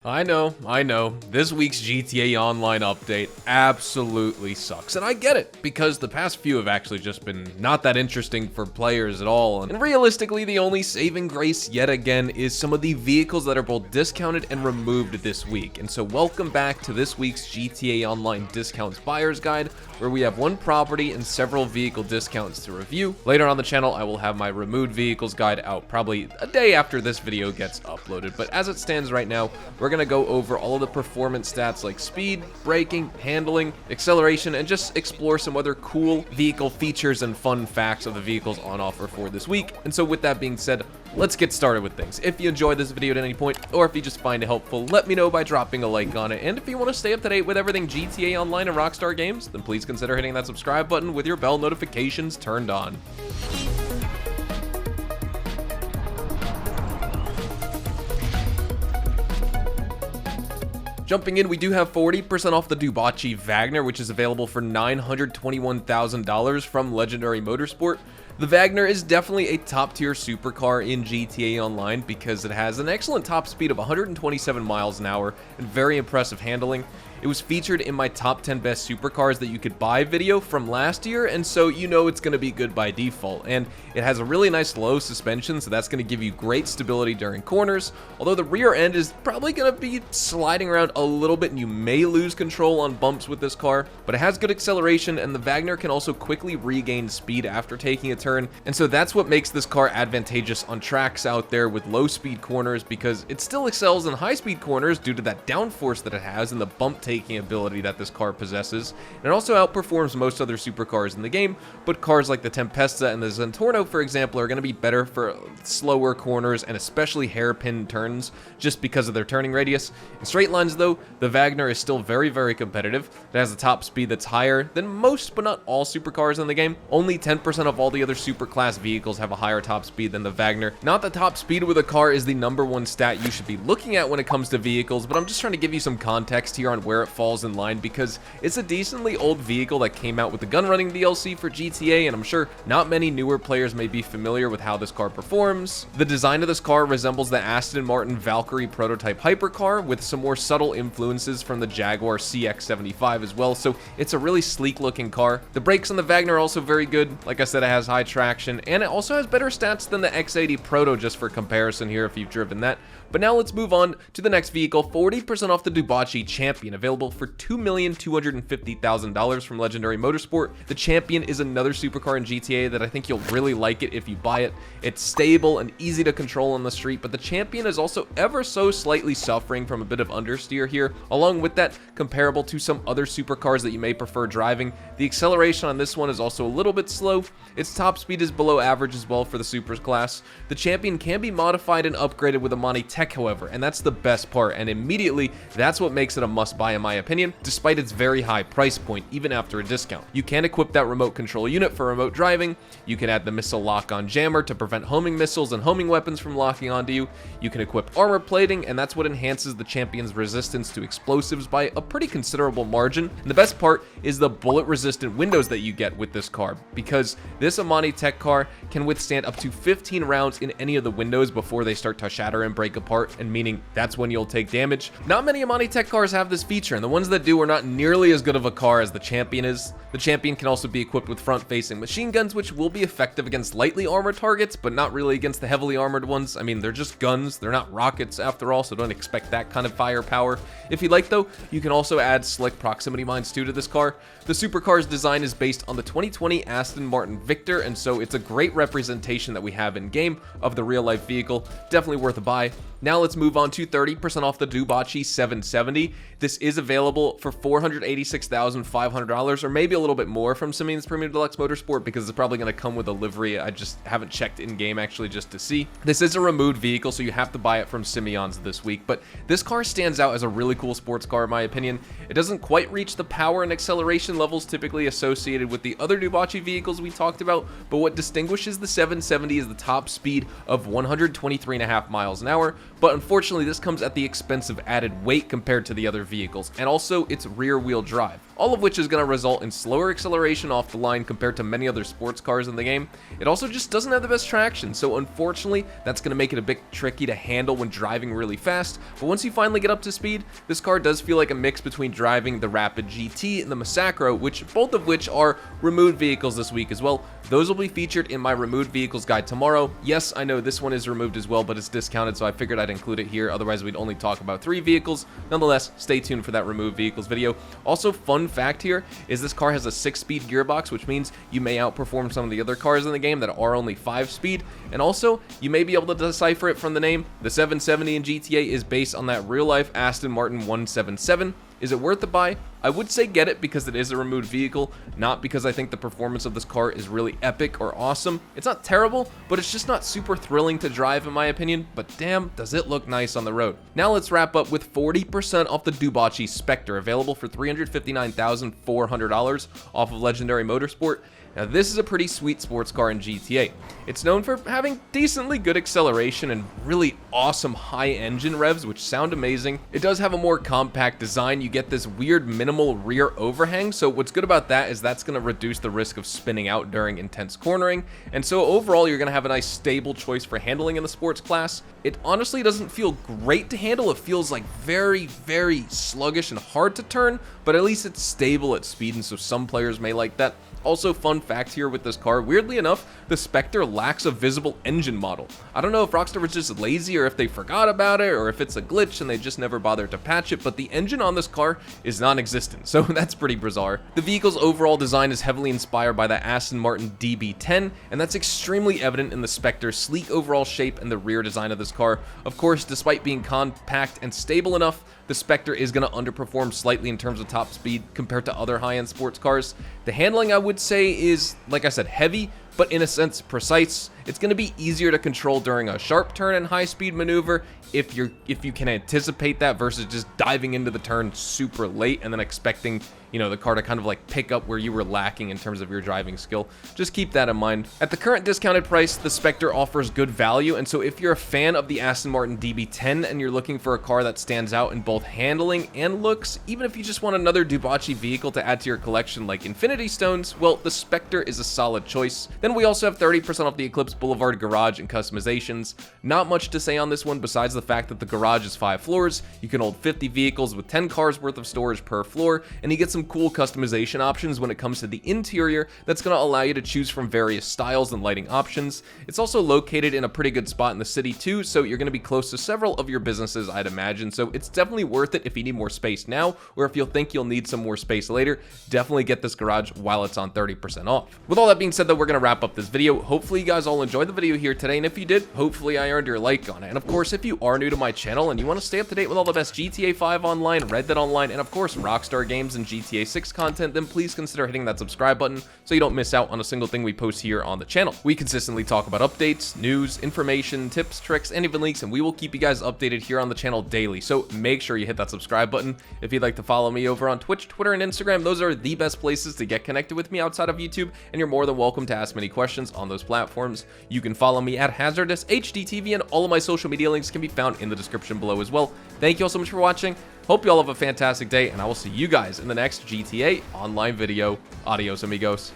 I know, this week's GTA Online update absolutely sucks, and I get it, because the past few have actually just been not that interesting for players at all, and realistically, the only saving grace yet again is some of the vehicles that are both discounted and removed this week. And so welcome back to this week's GTA Online Discounts Buyer's Guide, where we have one property and several vehicle discounts to review. Later on the channel, I will have my removed vehicles guide out probably a day after this video gets uploaded, but as it stands right now, we're going to go over all of the performance stats like speed, braking, handling, acceleration, and just explore some other cool vehicle features and fun facts of the vehicles on offer for this week. And so with that being said, let's get started with things. If you enjoyed this video at any point, or if you just find it helpful, let me know by dropping a like on it. And if you want to stay up to date with everything GTA Online and Rockstar Games, then please consider hitting that subscribe button with your bell notifications turned on. Jumping in, we do have 40% off the Dubachi Wagner, which is available for $921,000 from Legendary Motorsport. The Wagner is definitely a top-tier supercar in GTA Online because it has an excellent top speed of 127 miles an hour and very impressive handling. It was featured in my top 10 best supercars that you could buy video from last year, and so you know it's going to be good by default. And it has a really nice low suspension, so that's going to give you great stability during corners, although the rear end is probably going to be sliding around a little bit and you may lose control on bumps with this car, but it has good acceleration, and the Wagner can also quickly regain speed after taking a turn, and so that's what makes this car advantageous on tracks out there with low speed corners, because it still excels in high speed corners due to that downforce that it has and the bump taking ability that this car possesses. And it also outperforms most other supercars in the game, but cars like the Tempesta and the Zentorno, for example, are going to be better for slower corners and especially hairpin turns just because of their turning radius. In straight lines though, the Wagner is still very, very competitive. It has a top speed that's higher than most but not all supercars in the game. Only 10% of all the other superclass vehicles have a higher top speed than the Wagner. Not that top speed with a car is the #1 stat you should be looking at when it comes to vehicles, but I'm just trying to give you some context here on where it falls in line because it's a decently old vehicle that came out with the gun running DLC for GTA, and I'm sure not many newer players may be familiar with how this car performs. The design of this car resembles the Aston Martin Valkyrie prototype hypercar with some more subtle influences from the Jaguar CX-75 as well, so it's a really sleek looking car. The brakes on the Wagner are also very good. Like I said, it has high traction, and it also has better stats than the X80 Proto, just for comparison here if you've driven that. But now let's move on to the next vehicle. 40% off the Dubachi Champion, available for $2,250,000 from Legendary Motorsport. The Champion is another supercar in GTA that I think you'll really like it if you buy it. It's stable and easy to control on the street, but the Champion is also ever so slightly suffering from a bit of understeer here. Along with that, comparable to some other supercars that you may prefer driving, the acceleration on this one is also a little bit slow. Its top speed is below average as well for the Supers class. The Champion can be modified and upgraded with a Monty Tech, however, and that's the best part, and immediately that's what makes it a must-buy in my opinion, despite its very high price point, even after a discount. You can equip that remote control unit for remote driving. You can add the missile lock-on jammer to prevent homing missiles and homing weapons from locking onto you. You can equip armor plating, and that's what enhances the Champion's resistance to explosives by a pretty considerable margin. And the best part is the bullet-resistant windows that you get with this car, because this Amani Tech car can withstand up to 15 rounds in any of the windows before they start to shatter and break apart, and meaning that's when you'll take damage. Not many Amani Tech cars have this feature, and the ones that do are not nearly as good of a car as the Champion is. The Champion can also be equipped with front-facing machine guns, which will be effective against lightly armored targets, but not really against the heavily armored ones. I mean, they're just guns, they're not rockets after all, so don't expect that kind of firepower. If you like though, you can also add slick proximity mines too to this car. The supercar's design is based on the 2020 Aston Martin Victor, and so it's a great representation that we have in game of the real life vehicle. Definitely worth a buy. Now let's move on to 30% off the Dubachi 770. This is available for $486,500, or maybe a little bit more from Simeon's Premium Deluxe Motorsport, because it's probably going to come with a livery. I just haven't checked in game actually just to see. This is a removed vehicle, so you have to buy it from Simeon's this week, but this car stands out as a really cool sports car in my opinion. It doesn't quite reach the power and acceleration levels typically associated with the other Dubachi vehicles we talked about, but what distinguishes the 770 is the top speed of 123.5 miles an hour, but unfortunately this comes at the expense of added weight compared to the other vehicles, and also its rear-wheel drive, all of which is going to result in slower acceleration off the line compared to many other sports cars in the game. It also just doesn't have the best traction, so unfortunately that's going to make it a bit tricky to handle when driving really fast, but once you finally get up to speed, this car does feel like a mix between driving the Rapid GT and the Massacro, both of which are removed vehicles this week as well. Those will be featured in my removed vehicles guide tomorrow. Yes, I know this one is removed as well, but it's discounted, so I figured I'd include it here, otherwise we'd only talk about 3 vehicles. Nonetheless, stay tuned for that removed vehicles video. Also, fun fact here is this car has a 6-speed gearbox, which means you may outperform some of the other cars in the game that are only 5-speed, and also you may be able to decipher it from the name. The 770 in GTA is based on that real-life Aston Martin 177. Is it worth the buy? I would say get it because it is a removed vehicle, not because I think the performance of this car is really epic or awesome. It's not terrible, but it's just not super thrilling to drive in my opinion, but damn, does it look nice on the road. Now let's wrap up with 40% off the Dubachi Spectre, available for $359,400 off of Legendary Motorsport. Now this is a pretty sweet sports car in GTA. It's known for having decently good acceleration and really awesome high engine revs, which sound amazing. It does have a more compact design. You get this weird minimal rear overhang, so what's good about that is that's going to reduce the risk of spinning out during intense cornering, and so overall you're going to have a nice stable choice for handling in the sports class. It honestly doesn't feel great to handle. It feels like very, very sluggish and hard to turn, but at least it's stable at speed, and so some players may like that. Also, fun fact here with this car, weirdly enough, the Spectre lacks a visible engine model. I don't know if Rockstar was just lazy or if they forgot about it or if it's a glitch and they just never bothered to patch it, but the engine on this car is non-existent, so that's pretty bizarre. The vehicle's overall design is heavily inspired by the Aston Martin DB10, and that's extremely evident in the Spectre's sleek overall shape and the rear design of this car. Of course, despite being compact and stable enough, the Spectre is going to underperform slightly in terms of top speed compared to other high-end sports cars. The handling, I would say, is, like I said, heavy, but in a sense precise. It's going to be easier to control during a sharp turn and high-speed maneuver if you can anticipate that versus just diving into the turn super late and then expecting, the car to kind of like pick up where you were lacking in terms of your driving skill. Just keep that in mind. At the current discounted price, the Spectre offers good value, and so if you're a fan of the Aston Martin DB10 and you're looking for a car that stands out in both handling and looks, even if you just want another Dubachi vehicle to add to your collection like Infinity Stones, well, the Spectre is a solid choice. Then we also have 30% off the Eclipse Boulevard garage and customizations. Not much to say on this one besides the fact that the garage is 5 floors. You can hold 50 vehicles with 10 cars worth of storage per floor, and you get some cool customization options when it comes to the interior that's going to allow you to choose from various styles and lighting options. It's also located in a pretty good spot in the city too, so you're going to be close to several of your businesses, I'd imagine, so it's definitely worth it if you need more space now, or if you'll think you'll need some more space later. Definitely get this garage while it's on 30% off. With all that being said though, we're going to wrap up this video. Hopefully you guys all enjoyed the video here today, and if you did, hopefully I earned your like on it. And of course, if you are new to my channel and you want to stay up to date with all the best GTA 5 Online, Red Dead Online, and of course Rockstar Games and GTA 6 content, then please consider hitting that subscribe button so you don't miss out on a single thing we post here on the channel. We consistently talk about updates, news, information, tips, tricks, and even leaks, and we will keep you guys updated here on the channel daily, so make sure you hit that subscribe button. If you'd like to follow me over on Twitch, Twitter, and Instagram, those are the best places to get connected with me outside of YouTube, and you're more than welcome to ask many questions on those platforms. You can follow me at HazardousHDTV, and all of my social media links can be found in the description below as well. Thank you all so much for watching. Hope you all have a fantastic day, and I will see you guys in the next GTA Online video. Adios, amigos.